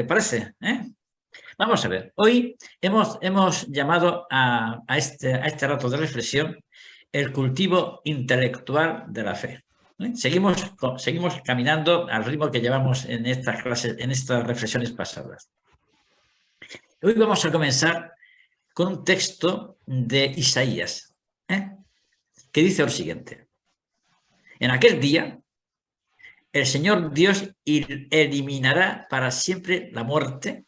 ¿Te parece? Vamos a ver. Hoy hemos llamado a este rato de reflexión el cultivo intelectual de la fe. Seguimos caminando al ritmo que llevamos en estas clases, en estas reflexiones pasadas. Hoy vamos a comenzar con un texto de Isaías, que dice lo siguiente. En aquel día, el Señor Dios eliminará para siempre la muerte,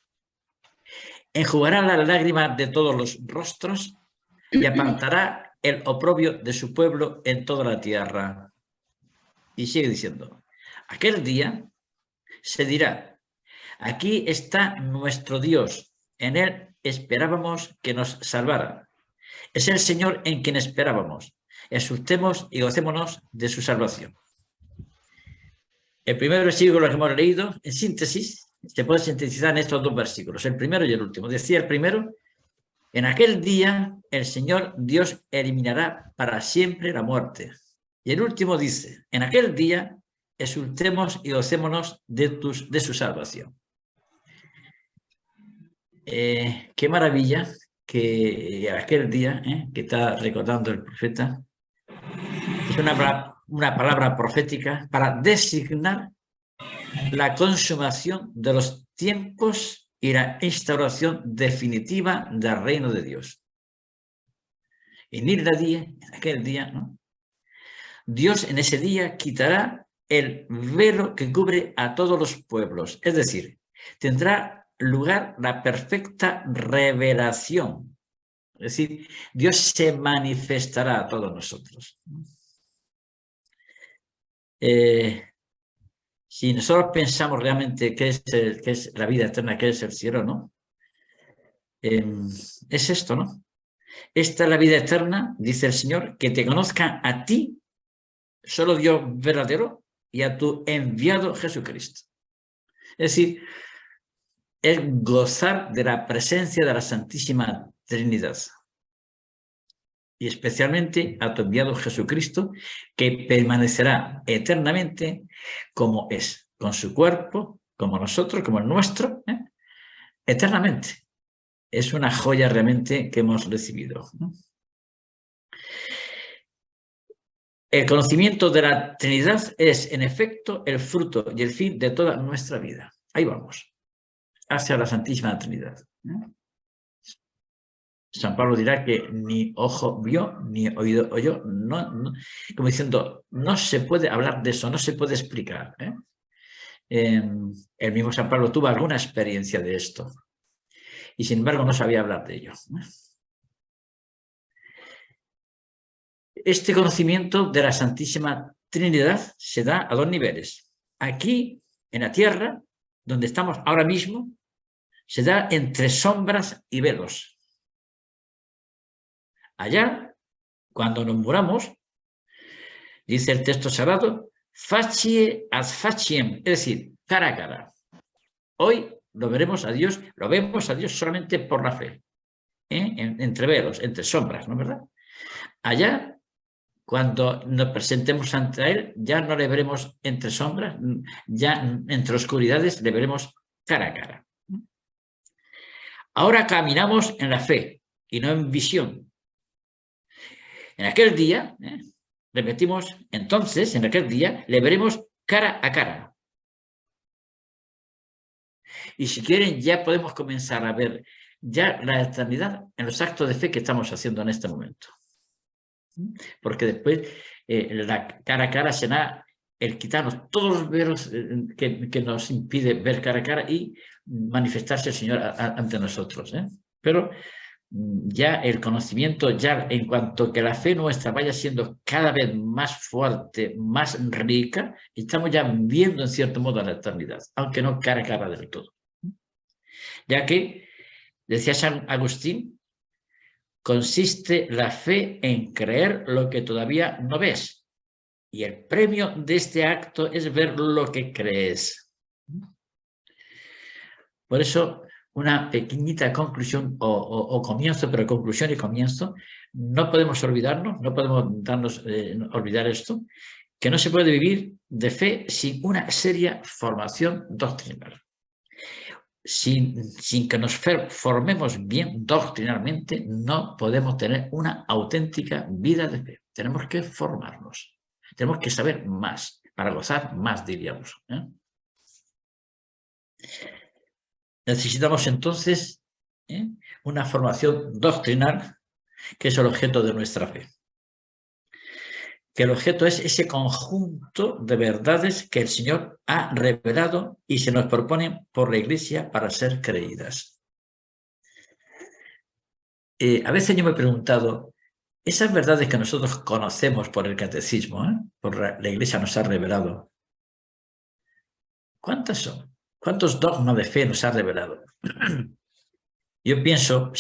enjugará las lágrimas de todos los rostros y apartará el oprobio de su pueblo en toda la tierra. Y sigue diciendo, aquel día se dirá, aquí está nuestro Dios, en él esperábamos que nos salvara. Es el Señor en quien esperábamos. Exultemos y gocémonos de su salvación. El primer versículo que hemos leído, en síntesis, se puede sintetizar en estos dos versículos, el primero y el último. Decía el primero, en aquel día el Señor Dios eliminará para siempre la muerte. Y el último dice, en aquel día exultemos y gocémonos de su salvación. Qué maravilla que aquel día que está recordando el profeta es una palabra profética para designar la consumación de los tiempos y la instauración definitiva del reino de Dios. En aquel día, ¿no? Dios en ese día quitará el velo que cubre a todos los pueblos, es decir, tendrá lugar la perfecta revelación. Es decir, Dios se manifestará a todos nosotros. Si nosotros pensamos realmente qué es la vida eterna, qué es el cielo, ¿no? Es esto, ¿no? Esta es la vida eterna, dice el Señor, que te conozca a ti, solo Dios verdadero, y a tu enviado Jesucristo. Es decir, es gozar de la presencia de la Santísima Trinidad. Y especialmente a tu enviado Jesucristo, que permanecerá eternamente como es, con su cuerpo, como nosotros, como el nuestro, eternamente. Es una joya realmente que hemos recibido, ¿no? El conocimiento de la Trinidad es, en efecto, el fruto y el fin de toda nuestra vida. Ahí vamos, hacia la Santísima Trinidad. San Pablo dirá que ni ojo vio, ni oído oyó, como diciendo, no se puede hablar de eso, no se puede explicar. El mismo San Pablo tuvo alguna experiencia de esto y sin embargo no sabía hablar de ello. Este conocimiento de la Santísima Trinidad se da a dos niveles. Aquí, en la tierra, donde estamos ahora mismo, se da entre sombras y velos. Allá, cuando nos muramos, dice el texto sagrado, facie ad faciem, es decir, cara a cara. Hoy lo vemos a Dios solamente por la fe, entre velos, entre sombras, ¿no es verdad? Allá, cuando nos presentemos ante Él, ya no le veremos entre sombras, ya entre oscuridades le veremos cara a cara. Ahora caminamos en la fe y no en visión. En aquel día, repetimos, entonces, en aquel día le veremos cara a cara. Y si quieren, ya podemos comenzar a ver ya la eternidad en los actos de fe que estamos haciendo en este momento. Porque después la cara a cara será el quitarnos todos los velos que nos impide ver cara a cara y manifestarse el Señor ante nosotros. Pero ya el conocimiento, ya en cuanto que la fe nuestra vaya siendo cada vez más fuerte, más rica, estamos ya viendo en cierto modo la eternidad, aunque no cara a cara del todo. Ya que, decía San Agustín, consiste la fe en creer lo que todavía no ves. Y el premio de este acto es ver lo que crees. Por eso, una pequeñita conclusión o comienzo, pero conclusión y comienzo, no podemos olvidarnos, no podemos olvidar esto, que no se puede vivir de fe sin una seria formación doctrinal. sin que nos formemos bien doctrinalmente, no podemos tener una auténtica vida de fe. Tenemos que formarnos. Tenemos que saber más, para gozar más, diríamos. Necesitamos entonces una formación doctrinal, que es el objeto de nuestra fe. Que el objeto es ese conjunto de verdades que el Señor ha revelado y se nos proponen por la Iglesia para ser creídas. A veces yo me he preguntado, esas verdades que nosotros conocemos por el catecismo, por la Iglesia nos ha revelado, ¿cuántas son? ¿Cuántos dogmas de fe nos ha revelado? Yo pienso,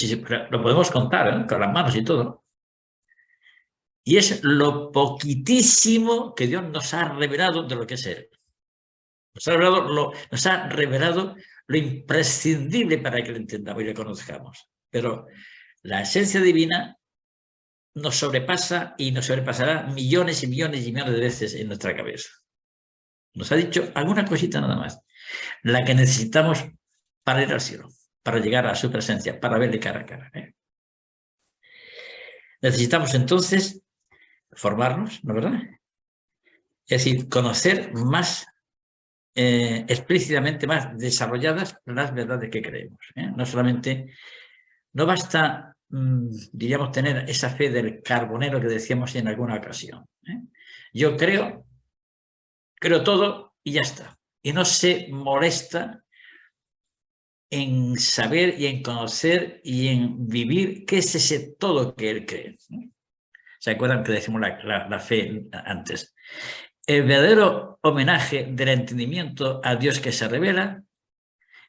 lo podemos contar con las manos y todo, y es lo poquitísimo que Dios nos ha revelado de lo que es Él. Nos ha revelado lo imprescindible para que lo entendamos y lo conozcamos. Pero la esencia divina nos sobrepasa y nos sobrepasará millones y millones y millones de veces en nuestra cabeza. Nos ha dicho alguna cosita nada más, la que necesitamos para ir al cielo, para llegar a su presencia, para verle cara a cara. Necesitamos entonces formarnos, ¿no verdad? Es decir, conocer más explícitamente, más desarrolladas las verdades que creemos. No solamente, no basta, diríamos, tener esa fe del carbonero que decíamos en alguna ocasión. Yo creo todo y ya está. Y no se molesta en saber y en conocer y en vivir qué es ese todo que él cree. ¿Se acuerdan que decimos la fe antes? El verdadero homenaje del entendimiento a Dios que se revela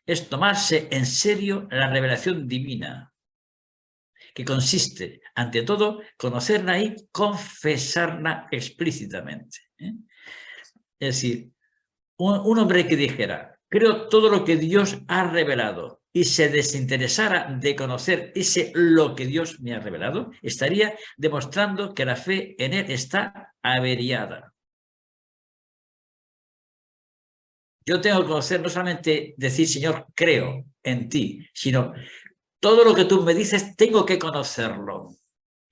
es tomarse en serio la revelación divina, que consiste, ante todo, conocerla y confesarla explícitamente. Es decir, un hombre que dijera, creo todo lo que Dios ha revelado, y se desinteresara de conocer lo que Dios me ha revelado, estaría demostrando que la fe en él está averiada. Yo tengo que conocer, no solamente decir, Señor, creo en ti, sino todo lo que tú me dices, tengo que conocerlo.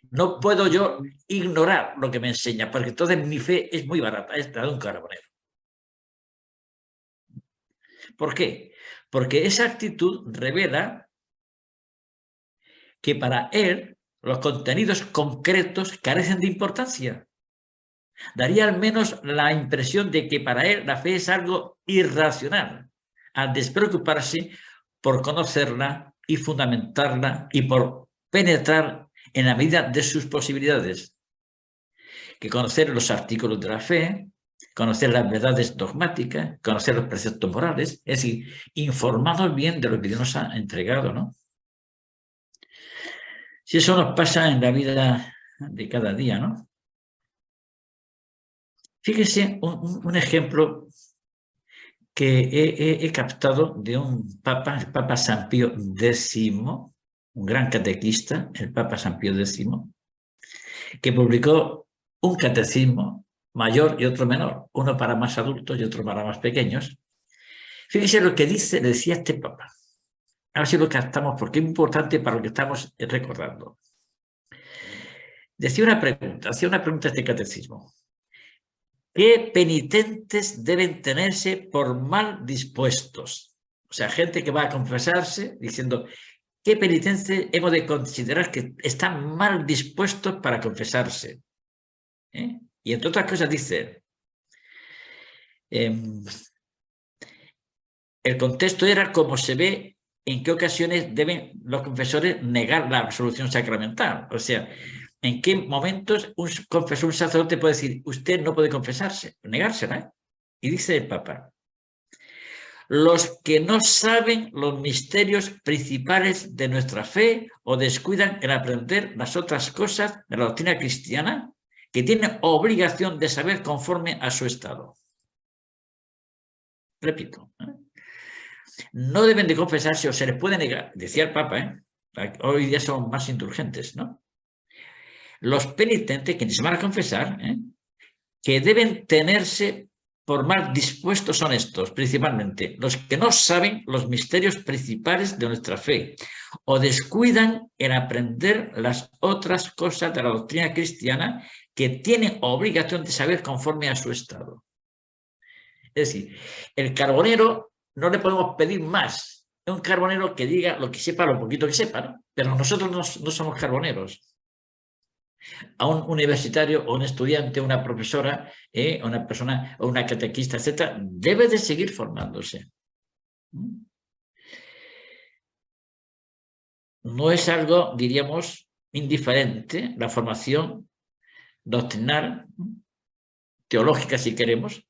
No puedo yo ignorar lo que me enseña, porque entonces mi fe es muy barata, es la de un carbonero. ¿Por qué? Porque esa actitud revela que para él los contenidos concretos carecen de importancia. Daría al menos la impresión de que para él la fe es algo irracional, al despreocuparse por conocerla y fundamentarla y por penetrar en la medida de sus posibilidades. Que conocer los artículos de la fe, conocer las verdades dogmáticas, conocer los preceptos morales, es decir, informarnos bien de lo que Dios nos ha entregado, ¿no? Si eso nos pasa en la vida de cada día, ¿no? Fíjese un ejemplo que he captado de un papa, el Papa San Pío X, un gran catequista, el Papa San Pío X, que publicó un catecismo mayor y otro menor, uno para más adultos y otro para más pequeños. Fíjese lo que decía este Papa. A ver si lo captamos, porque es importante para lo que estamos recordando. Hacía una pregunta este catecismo. ¿Qué penitentes deben tenerse por mal dispuestos? O sea, gente que va a confesarse diciendo, ¿qué penitentes hemos de considerar que están mal dispuestos para confesarse? Y entre otras cosas dice, el contexto era como se ve en qué ocasiones deben los confesores negar la absolución sacramental. O sea, en qué momentos un confesor, un sacerdote puede decir, usted no puede confesarse, negársela. Y dice el Papa, los que no saben los misterios principales de nuestra fe o descuidan en aprender las otras cosas de la doctrina cristiana, que tienen obligación de saber conforme a su estado. Repito, no deben de confesarse o se les puede negar, decía el Papa, hoy día son más indulgentes, ¿no? Los penitentes, quienes se van a confesar, que deben tenerse formar dispuestos son estos, principalmente los que no saben los misterios principales de nuestra fe o descuidan en aprender las otras cosas de la doctrina cristiana que tienen obligación de saber conforme a su estado. Es decir, el carbonero no le podemos pedir más. Es un carbonero que diga lo que sepa, lo poquito que sepa, ¿no? Pero nosotros no somos carboneros. A un universitario o un estudiante, una profesora, una persona o una catequista, etcétera, debe de seguir formándose. No es algo, diríamos, indiferente la formación doctrinal, teológica si queremos,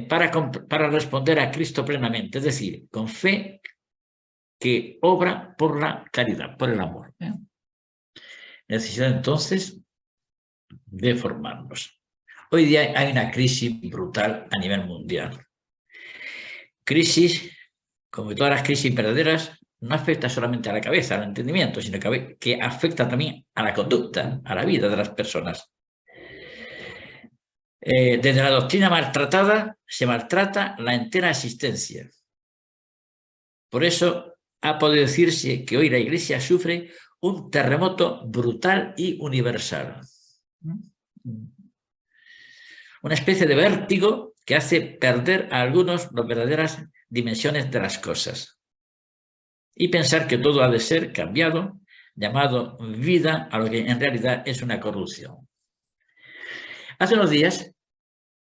para responder a Cristo plenamente, es decir, con fe que obra por la caridad, por el amor. Necesidad entonces de formarnos. Hoy día hay una crisis brutal a nivel mundial. Crisis, como todas las crisis verdaderas, no afecta solamente a la cabeza, al entendimiento, sino que afecta también a la conducta, a la vida de las personas. Desde la doctrina maltratada se maltrata la entera existencia. Por eso ha podido decirse que hoy la Iglesia sufre un terremoto brutal y universal. Una especie de vértigo que hace perder a algunos las verdaderas dimensiones de las cosas. Y pensar que todo ha de ser cambiado, llamado vida, a lo que en realidad es una corrupción. Hace unos días,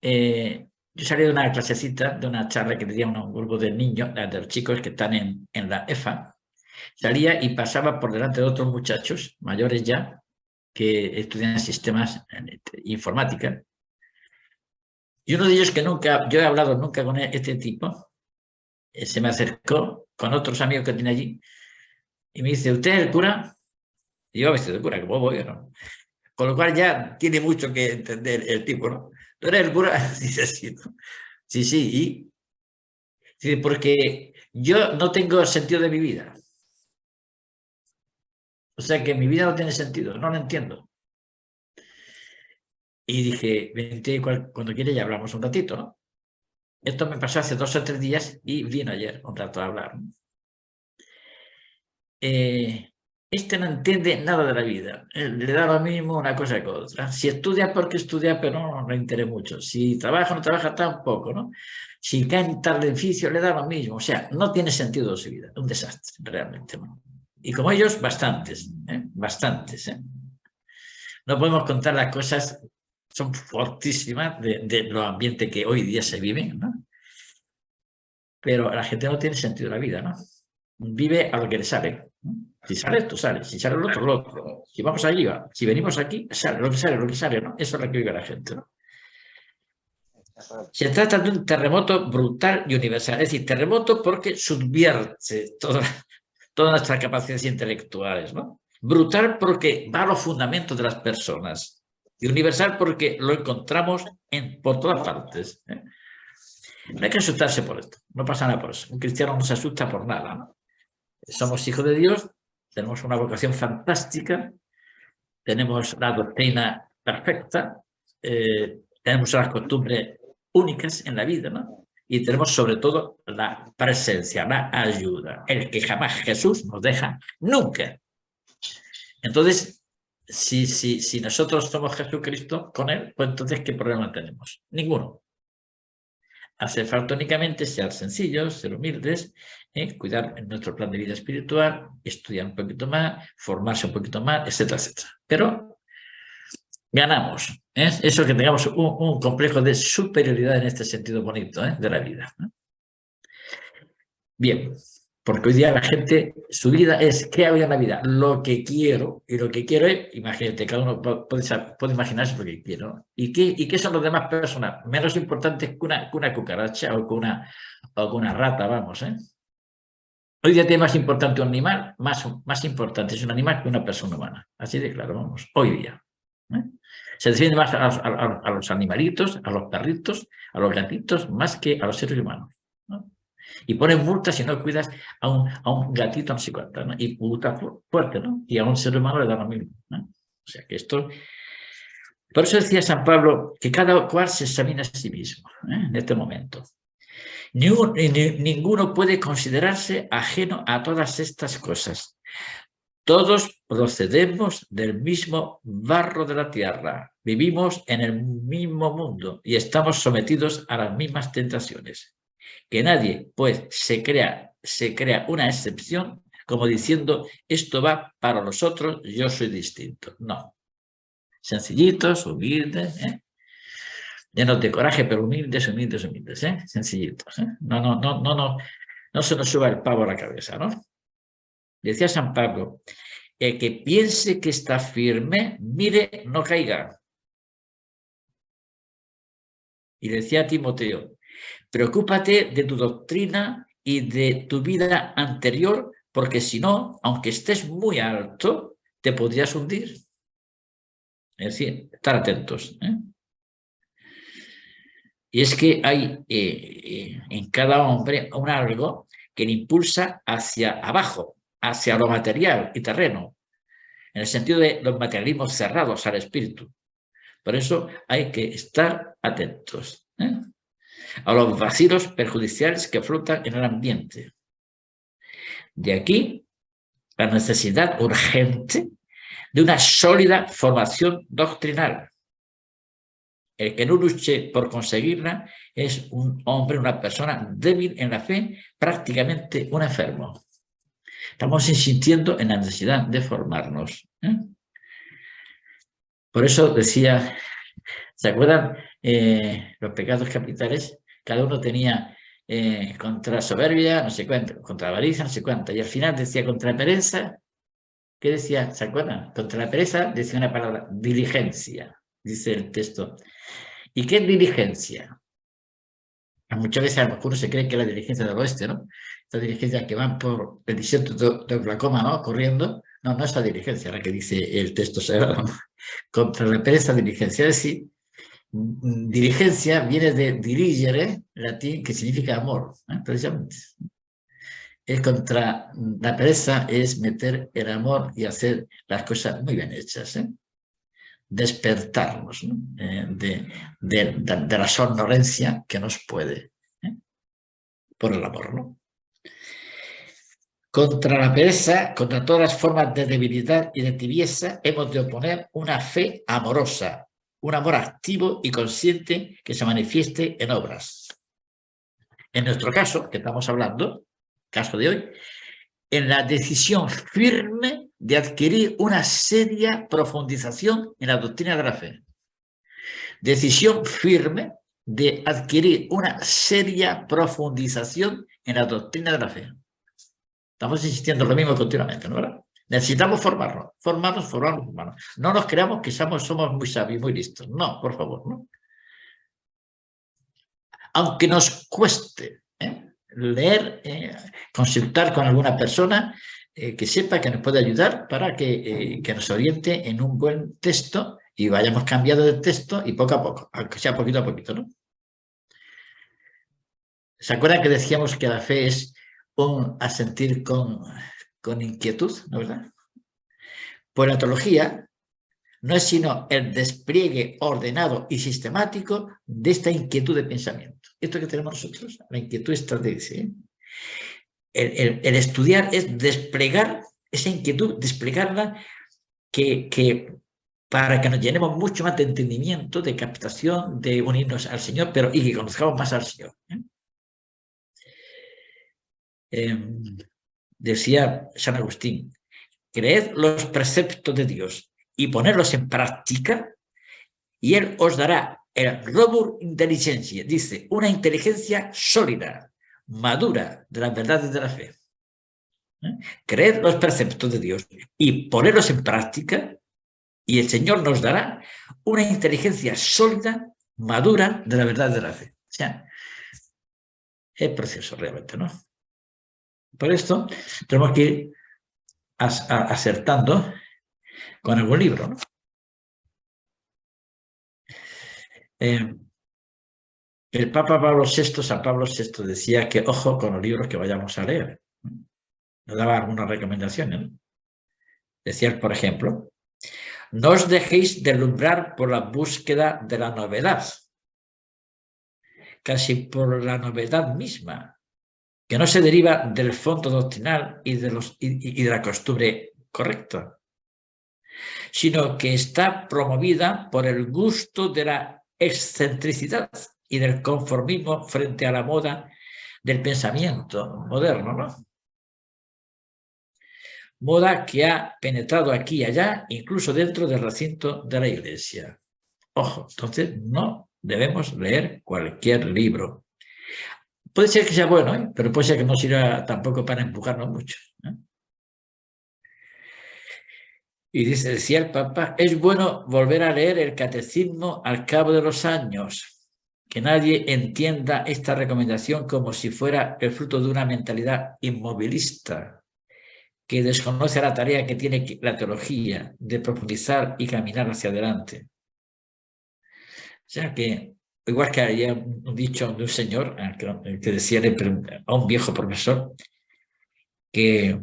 yo salí de una clasecita, de una charla que tenía un grupo de niños, de los chicos que están en la EFA. Salía y pasaba por delante de otros muchachos, mayores ya, que estudian sistemas informática. Y uno de ellos que nunca, yo he hablado nunca con este tipo, se me acercó con otros amigos que tiene allí y me dice, ¿usted es el cura? Y yo, vestido de cura, que voy, ¿no? Con lo cual ya tiene mucho que entender el tipo, ¿no? ¿Tú eres el cura? Dice, sí, ¿no? Sí, sí, y dice, porque yo no tengo sentido de mi vida. O sea que mi vida no tiene sentido, no lo entiendo. Y dije, vente cuando quieras ya hablamos un ratito, ¿no? Esto me pasó hace 2 o 3 días y vino ayer un rato a hablar. Este no entiende nada de la vida. Le da lo mismo una cosa que otra. Si estudia, porque estudia, pero no le interesa mucho. Si trabaja, no trabaja tampoco, ¿no? Si cae en tal edificio, le da lo mismo. O sea, no tiene sentido su vida. Un desastre, realmente, ¿no? Y como ellos, bastantes, bastantes. No podemos contar las cosas, son fortísimas de los ambientes que hoy día se viven, ¿no? Pero la gente no tiene sentido de la vida, ¿no? Vive a lo que le sale, ¿no? Si sale esto, sale. Si sale el otro, lo otro. Si vamos allí, va. Si venimos aquí, sale lo que sale, ¿no? Eso es lo que vive la gente, ¿no? Se trata de un terremoto brutal y universal. Es decir, terremoto porque subvierte todas nuestras capacidades intelectuales, ¿no? Brutal porque va a los fundamentos de las personas. Y universal porque lo encontramos por todas partes. No hay que asustarse por esto. No pasa nada por eso. Un cristiano no se asusta por nada, ¿no? Somos hijos de Dios, tenemos una vocación fantástica, tenemos la doctrina perfecta, tenemos unas costumbres únicas en la vida, ¿no? Y tenemos sobre todo la presencia, la ayuda, el que jamás Jesús nos deja nunca. Entonces, si nosotros somos Jesucristo con él, pues entonces ¿qué problema tenemos? Ninguno. Hace falta únicamente ser sencillos, ser humildes, cuidar nuestro plan de vida espiritual, estudiar un poquito más, formarse un poquito más, etcétera, etcétera. Pero ganamos. Eso que tengamos un complejo de superioridad en este sentido bonito de la vida. Bien, porque hoy día la gente, su vida es, ¿qué hago en la vida? Lo que quiero, y lo que quiero es, imagínate, cada uno puede imaginarse lo que quiere, ¿no? ¿Y qué son las demás personas? Menos importantes que una cucaracha o que una rata, vamos, Hoy día tiene más importante un animal, más importante es un animal que una persona humana. Así de claro, vamos, hoy día. Se defiende más a los animalitos, a los perritos, a los gatitos, más que a los seres humanos, ¿no? Y ponen multas si no cuidas a un gatito, no sé cuánto, ¿no? Y multas fuertes, ¿no? Y a un ser humano le da lo mismo, ¿no? O sea que esto Por eso decía San Pablo que cada cual se examina a sí mismo en este momento. Ninguno puede considerarse ajeno a todas estas cosas. Todos procedemos del mismo barro de la tierra, vivimos en el mismo mundo y estamos sometidos a las mismas tentaciones. Que nadie, pues, se crea una excepción como diciendo, esto va para los otros, yo soy distinto. No. Sencillitos, humildes, llenos de coraje, pero humildes, sencillitos. No se nos suba el pavo a la cabeza, ¿no? Decía San Pablo, el que piense que está firme, mire, no caiga. Y decía a Timoteo, preocúpate de tu doctrina y de tu vida anterior, porque si no, aunque estés muy alto, te podrías hundir. Es decir, estar atentos. Y es que hay en cada hombre un algo que le impulsa hacia abajo, hacia lo material y terreno, en el sentido de los materialismos cerrados al espíritu. Por eso hay que estar atentos a los vacilos perjudiciales que flotan en el ambiente. De aquí la necesidad urgente de una sólida formación doctrinal. El que no luche por conseguirla es un hombre, una persona débil en la fe, prácticamente un enfermo. Estamos insistiendo en la necesidad de formarnos. Por eso decía, ¿se acuerdan los pecados capitales? Cada uno tenía contra soberbia, no sé cuánto, contra avaricia, no sé cuánto. Y al final decía contra pereza, ¿qué decía? ¿Se acuerdan? Contra la pereza decía una palabra, diligencia, dice el texto. ¿Y qué es diligencia? Muchas veces a lo mejor uno se cree que es la diligencia del oeste, ¿no? Esta diligencia que van por el desierto de Oklahoma, ¿no? Corriendo. No, no es la diligencia la que dice el texto sagrado. Contra la pereza, diligencia. Es decir, diligencia viene de dirigere, latín, que significa amor, precisamente. Es contra la pereza, es meter el amor y hacer las cosas muy bien hechas, despertarnos, ¿no? de la somnolencia que nos puede, por el amor, ¿no? Contra la pereza, contra todas las formas de debilidad y de tibieza, hemos de oponer una fe amorosa, un amor activo y consciente que se manifieste en obras. En nuestro caso, que estamos hablando, caso de hoy, en la decisión firme de adquirir una seria profundización en la doctrina de la fe. Decisión firme de adquirir una seria profundización en la doctrina de la fe. Estamos insistiendo en lo mismo continuamente, ¿no? ¿Verdad? Necesitamos formarnos. No nos creamos que somos muy sabios, muy listos. No, por favor, ¿no? Aunque nos cueste leer, consultar con alguna persona que sepa que nos puede ayudar para que nos oriente en un buen texto y vayamos cambiando de texto y poco a poco, aunque sea poquito a poquito, ¿no? ¿Se acuerdan que decíamos que la fe es un asentir con inquietud, ¿no es verdad? Pues la teología no es sino el despliegue ordenado y sistemático de esta inquietud de pensamiento. Esto que tenemos nosotros, la inquietud estratégica. El estudiar es desplegar esa inquietud, desplegarla para que nos llenemos mucho más de entendimiento, de captación, de unirnos al Señor, y que conozcamos más al Señor. Decía San Agustín, creed los preceptos de Dios y ponerlos en práctica, y Él os dará el robur intelligencia, dice, una inteligencia sólida, madura de las verdades de la fe. Creed los preceptos de Dios y ponerlos en práctica, y el Señor nos dará una inteligencia sólida, madura de la verdad de la fe. O sea, es precioso realmente, ¿no? Por esto tenemos que ir acertando con algún libro, ¿no? El Papa Pablo VI, San Pablo VI, decía que ojo con los libros que vayamos a leer. Nos daba algunas recomendaciones, ¿no? Decía, por ejemplo, No os dejéis deslumbrar por la búsqueda de la novedad, casi por la novedad misma, que no se deriva del fondo doctrinal y de la costumbre correcta, sino que está promovida por el gusto de la excentricidad y del conformismo frente a la moda del pensamiento moderno, ¿no? Moda que ha penetrado aquí y allá, incluso dentro del recinto de la Iglesia. Ojo, entonces no debemos leer cualquier libro. Puede ser que sea bueno, pero puede ser que no sirva tampoco para empujarnos mucho. Y decía el Papa, es bueno volver a leer el catecismo al cabo de los años, que nadie entienda esta recomendación como si fuera el fruto de una mentalidad inmovilista, que desconoce la tarea que tiene la teología de profundizar y caminar hacia adelante. O sea que, igual que había un dicho de un señor que decía a un viejo profesor que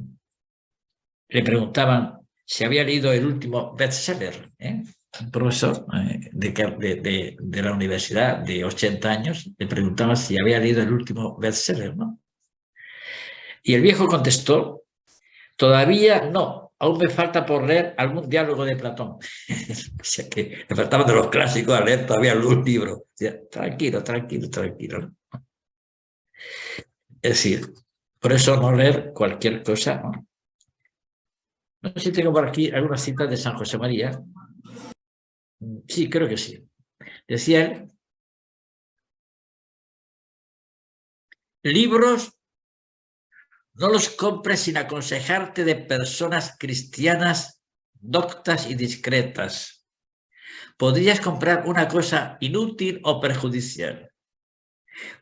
le preguntaban si había leído el último bestseller, un profesor de la universidad de 80 años, le preguntaba si había leído el último bestseller, ¿no? Y el viejo contestó, todavía no, aún me falta por leer algún diálogo de Platón. O sea que me faltaban de los clásicos a leer todavía algún libro. O sea, tranquilo, tranquilo, tranquilo. Es decir, por eso no leer cualquier cosa, ¿no? No sé si tengo por aquí algunas citas de San José María. Sí, creo que sí. Decía él, libros no los compres sin aconsejarte de personas cristianas, doctas y discretas. Podrías comprar una cosa inútil o perjudicial.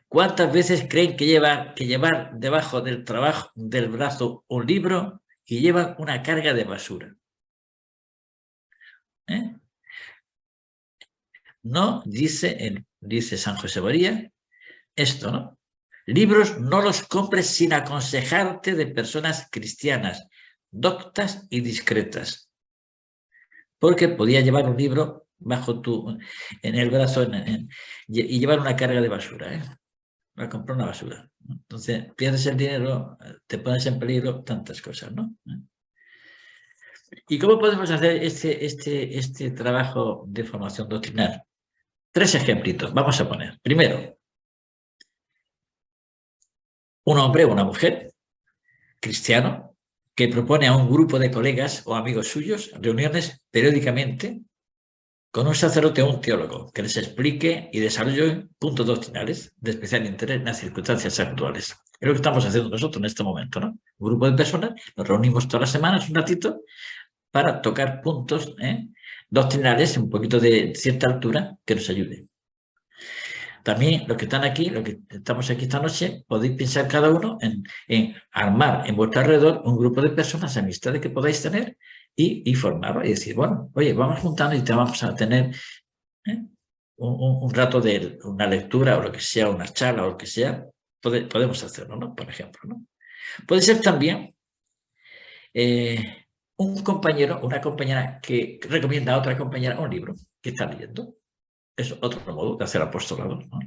¿Cuántas veces creen que llevar debajo del brazo un libro y llevan una carga de basura? No, dice San José María, esto, ¿no? Libros no los compres sin aconsejarte de personas cristianas, doctas y discretas. Porque podía llevar un libro en el brazo y llevar una carga de basura, para comprar una basura. Entonces, pierdes el dinero, te pones en peligro, tantas cosas, ¿no? ¿Y cómo podemos hacer este trabajo de formación doctrinal? 3 ejemplitos, vamos a poner. Primero, un hombre o una mujer cristiano que propone a un grupo de colegas o amigos suyos reuniones periódicamente con un sacerdote o un teólogo que les explique y desarrolle puntos doctrinales de especial interés en las circunstancias actuales. Es lo que estamos haciendo nosotros en este momento, ¿no? Un grupo de personas, nos reunimos todas las semanas un ratito para tocar puntos doctrinales, un poquito de cierta altura, que nos ayude. También los que están aquí, los que estamos aquí esta noche, podéis pensar cada uno en armar en vuestro alrededor un grupo de personas, amistades que podáis tener y formarlo y decir, bueno, oye, vamos juntando y te vamos a tener un rato de una lectura o lo que sea, una charla o lo que sea, podemos hacerlo, ¿no? Por ejemplo, ¿no? Puede ser también un compañero, una compañera que recomienda a otra compañera un libro que está leyendo. Es otro modo de hacer apostolado, ¿no?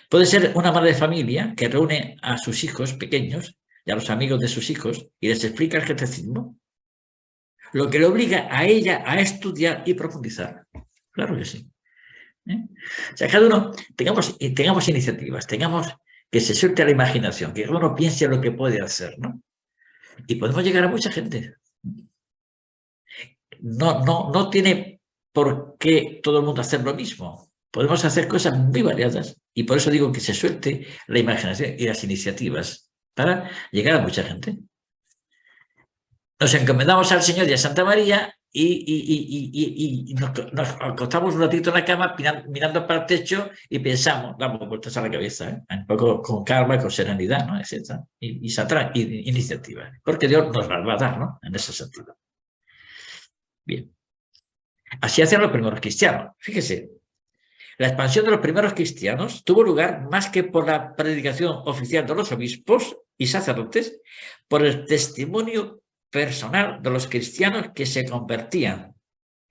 Puede ser una madre de familia que reúne a sus hijos pequeños y a los amigos de sus hijos y les explica el catecismo, lo que le obliga a ella a estudiar y profundizar. Claro que sí. O sea, cada uno tengamos iniciativas, tengamos que se suelte a la imaginación, que cada uno piense lo que puede hacer, ¿no? Y podemos llegar a mucha gente. No tiene por qué todo el mundo hacer lo mismo. Podemos hacer cosas muy variadas y por eso digo que se suelte la imaginación y las iniciativas para llegar a mucha gente. Nos encomendamos al Señor y a Santa María y nos acostamos un ratito en la cama mirando para el techo y pensamos, damos vueltas a la cabeza, un poco con calma, con serenidad, ¿no? Etcétera, y saldrá iniciativa, porque Dios nos las va a dar, ¿no? En ese sentido. Bien. Así hacían los primeros cristianos. Fíjese, la expansión de los primeros cristianos tuvo lugar más que por la predicación oficial de los obispos y sacerdotes, por el testimonio personal de los cristianos que se convertían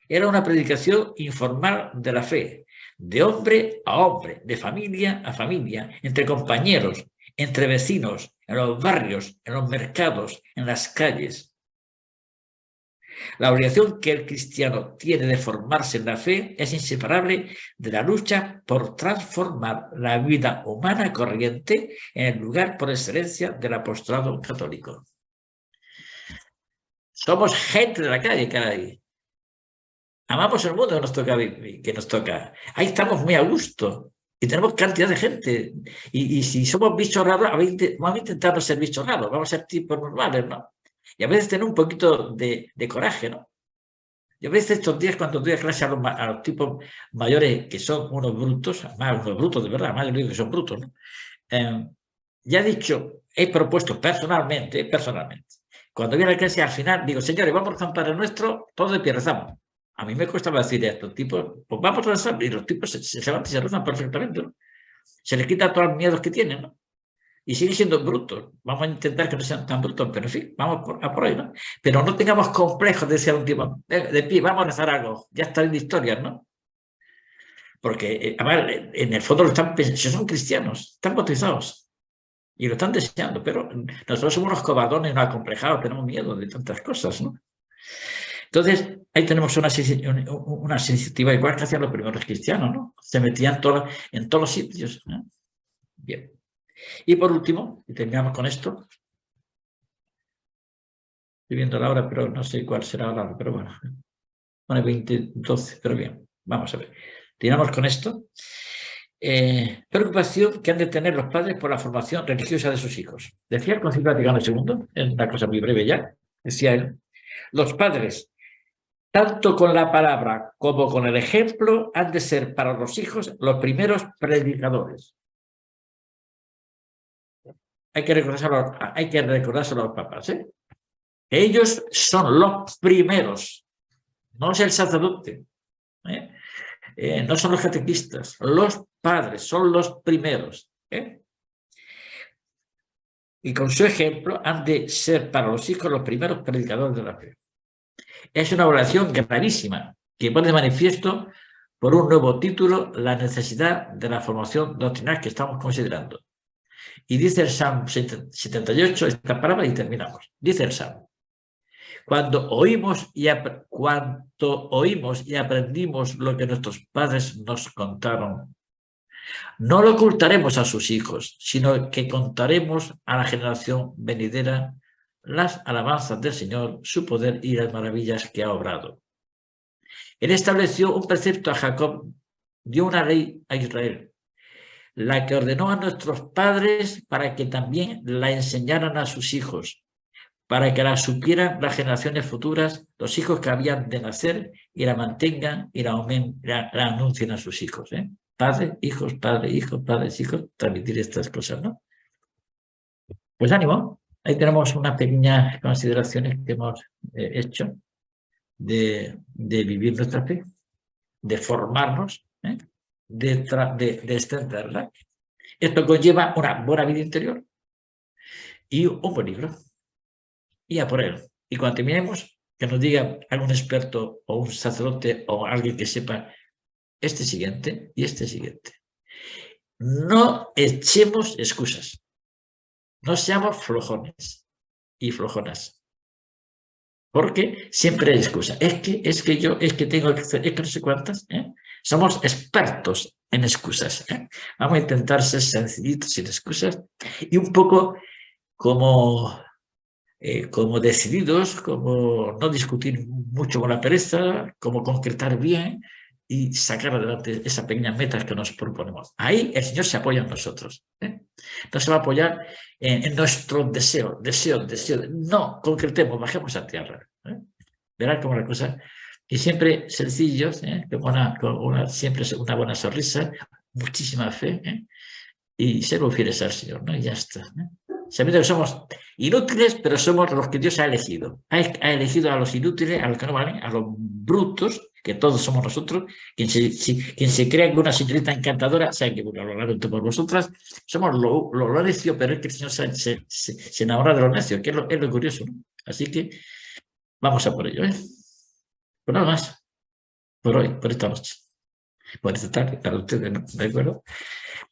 Era una predicación informal de la fe, de hombre a hombre, de familia a familia, entre compañeros, entre vecinos, en los barrios, en los mercados, en las calles. La obligación que el cristiano tiene de formarse en la fe es inseparable de la lucha por transformar la vida humana corriente en el lugar por excelencia del apostolado católico. Somos gente de la calle, caray. Amamos el mundo que nos toca. Ahí estamos muy a gusto. Y tenemos cantidad de gente. Y si somos bichos raros, vamos a intentar no ser bichos raros. Vamos a ser tipos normales, ¿no? Y a veces tener un poquito de coraje, ¿no? Yo a veces estos días cuando doy clase a los tipos mayores que son unos brutos, más unos brutos de verdad, más yo digo que son brutos, ¿no? Ya he dicho, he propuesto personalmente, cuando viene a la clase al final digo, señores, vamos a rezar un Padre Nuestro, todos de pie rezamos. A mí me costaba decir esto, tipos, pues vamos a rezar, y los tipos se levantan y se rezan perfectamente, ¿no? Se les quita todos los miedos que tienen, ¿no? Y siguen siendo brutos. Vamos a intentar que no sean tan brutos, pero en fin, vamos por ahí, ¿no? Pero no tengamos complejos de ser un tipo de pie, vamos a rezar algo. Ya está en historias, ¿no? Porque, además, en el fondo lo están pensando, son cristianos, están bautizados y lo están deseando, pero nosotros somos unos cobardones, unos acomplejados, tenemos miedo de tantas cosas, ¿no? Entonces, ahí tenemos una iniciativa igual que hacían los primeros cristianos, ¿no? Se metían en todos los sitios, ¿no? Bien. Y por último, y terminamos con esto, estoy viendo la hora, pero no sé cuál será la hora, pero bueno, pone 20:12, pero bien, vamos a ver. Terminamos con esto. Preocupación que han de tener los padres por la formación religiosa de sus hijos. Decía el Concilio Vaticano II, es una cosa muy breve ya, decía él, los padres, tanto con la palabra como con el ejemplo, han de ser para los hijos los primeros predicadores. Hay que recordárselo a los papás, ¿eh? Ellos son los primeros, no es el sacerdote, no son los catequistas, los padres son los primeros. Y con su ejemplo han de ser para los hijos los primeros predicadores de la fe. Es una oración gravísima que pone de manifiesto por un nuevo título la necesidad de la formación doctrinal que estamos considerando. Y dice el Salmo 78, esta palabra y terminamos. Dice el Salmo. Cuando oímos y aprendimos lo que nuestros padres nos contaron, no lo ocultaremos a sus hijos, sino que contaremos a la generación venidera las alabanzas del Señor, su poder y las maravillas que ha obrado. Él estableció un precepto a Jacob, dio una ley a Israel, la que ordenó a nuestros padres para que también la enseñaran a sus hijos, para que la supieran las generaciones futuras, los hijos que habían de nacer, y la mantengan y la anuncien a sus hijos. Padres, hijos, padres, hijos, transmitir estas cosas, ¿no? Pues ánimo, ahí tenemos unas pequeñas consideraciones que hemos hecho de vivir nuestra fe, de formarnos, de extenderla. Esto conlleva una buena vida interior y un buen libro. Y a por él. Y cuando terminemos, que nos diga algún experto o un sacerdote o alguien que sepa este siguiente y este siguiente. No echemos excusas. No seamos flojones y flojonas. Porque siempre hay excusa. Es que yo tengo que hacer, es que no sé cuántas. Somos expertos en excusas. Vamos a intentar ser sencillitos, sin excusas, y un poco como decididos, como no discutir mucho con la pereza, como concretar bien y sacar adelante esas pequeñas metas que nos proponemos. Ahí el Señor se apoya en nosotros. No se va a apoyar en nuestros deseos. No, concretemos, bajemos a tierra. Verán cómo la cosa... Y siempre sencillos, siempre una buena sonrisa, muchísima fe, y ser muy fieles al Señor, ¿no? Y ya está. Sabiendo que somos inútiles, pero somos los que Dios ha elegido. Ha elegido a los inútiles, a los que no valen, a los brutos, que todos somos nosotros. Quien se crea que una señorita encantadora, sabe que lo lamento por vosotras, somos lo necio, pero es que el Señor se enamora de los necios, que es lo curioso, ¿no? Así que vamos a por ello, Pues nada más. por hoy, por esta noche, por esta tarde, para ustedes, ¿no? ¿De acuerdo?